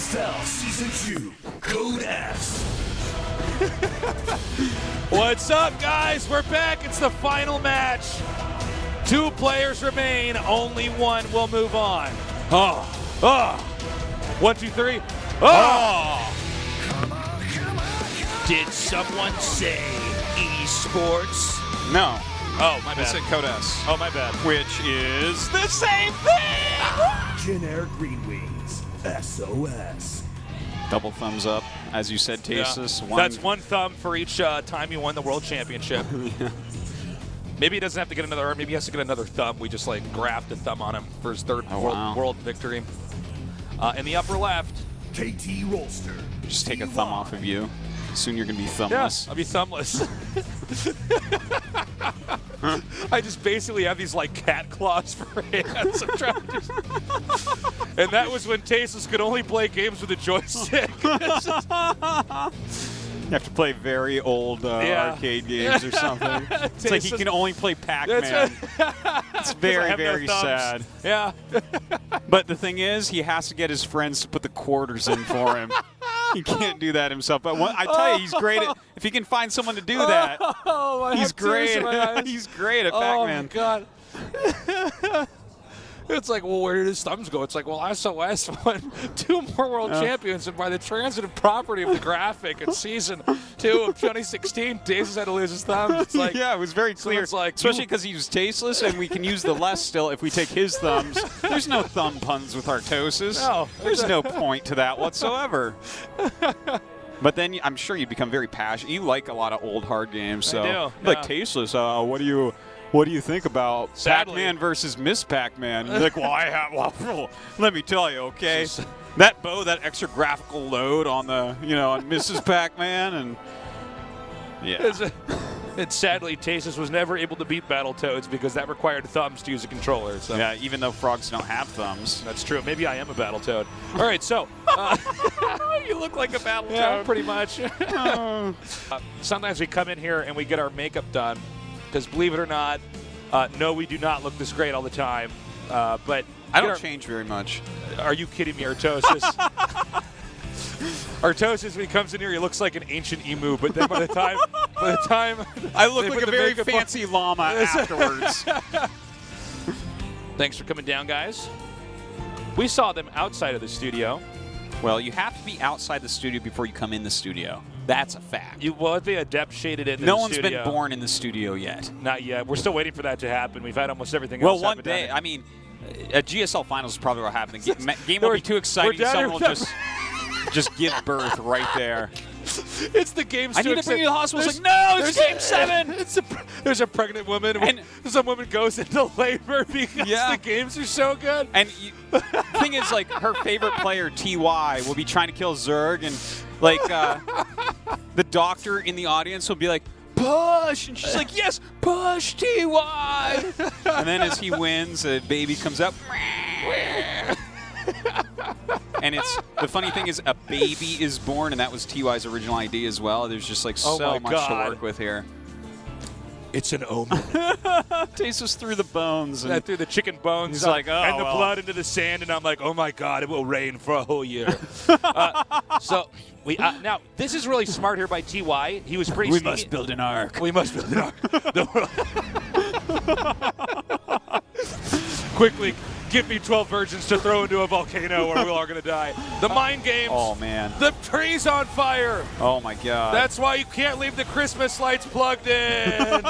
GSL Season 2 Code S. What's up, guys? We're back. It's the final match. 2 players remain. Only one will move on. 1, 2, 3. Did someone say esports? No. Oh, my I bad. said Code S. Oh, my bad. Which is the same thing! Jin Air Green Wings. SOS. Double thumbs up, as you said, Tasteless. Yeah. That's 1 thumb for each time you won the world championship. Yeah. Maybe he doesn't have to get another, or maybe he has to get another thumb. We just like graft a thumb on him for his 3rd world victory. In the upper left, KT Rolster. Just take a thumb off of you. Soon you're going to be thumbless. Yeah, I'll be thumbless. I just basically have these like cat claws for hands. I'm trying to just... And that was when Tasteless could only play games with a joystick. You have to play very old arcade games or something. It's like he can only play Pac-Man. It's very, very sad. Yeah. But the thing is, he has to get his friends to put the quarters in for him. He can't do that himself. But I tell you, he's great at, if he can find someone to do that, he's great. He's great at Pac-Man. Oh, my God. It's like, well, where did his thumbs go? It's like, well, SOS won 2 more world champions, and by the transitive property of the graphic in Season 2 of 2016, Tasteless had to lose his thumbs. It's like, yeah, it was very clear. It's like, especially because he was Tasteless, and we can use the less still if we take his thumbs. There's no thumb puns with Artosis. No. There's no point to that whatsoever. But then I'm sure you become very passionate. You like a lot of old hard games, so I do, like Tasteless. What do you think about Pac-Man versus Miss Pac-Man? You're like, well, let me tell you, okay? That extra graphical load on the, on Mrs. Pac-Man, and yeah. And sadly, Tasteless was never able to beat Battletoads because that required thumbs to use a controller. So. Yeah, even though frogs don't have thumbs. That's true. Maybe I am a Battletoad. All right, so. You look like a Battletoad. Yeah, pretty much. Sometimes we come in here and we get our makeup done. Because believe it or not, no, we do not look this great all the time. But I don't change very much. Are you kidding me, Artosis? Artosis, when he comes in here, he looks like an ancient emu. But then by the time I look like a very fancy llama afterwards. Thanks for coming down, guys. We saw them outside of the studio. Well, you have to be outside the studio before you come in the studio. That's a fact. Well, they adept shaded in. No one's been born in the studio yet. Not yet. We're still waiting for that to happen. We've had almost everything else. Well, one day, I mean, a GSL Finals is probably what happened. The game will be too exciting. Someone will just give birth right there. It's the game's I need to bring you to the hospital. It's like, no, it's Game 7. There's a pregnant woman, and some woman goes into labor because the games are so good. And the thing is, like, her favorite player, TY, will be trying to kill Zerg, and, like, the doctor in the audience will be like, push! And she's like, yes, push, TY! And then as he wins, a baby comes up. And the funny thing is, a baby is born, and that was TY's original idea as well. There's just like so much to work with here. It's an omen. Tasteless through the bones. And through the chicken bones. He's like, oh, and the blood into the sand, and I'm like, oh my God, it will rain for a whole year. So now this is really smart here by TY. He was pretty. We must build an ark. We must build an ark. Quickly. Give me 12 virgins to throw into a volcano or we're all going to die. The mind games. Oh, man. The tree's on fire. Oh, my God. That's why you can't leave the Christmas lights plugged in.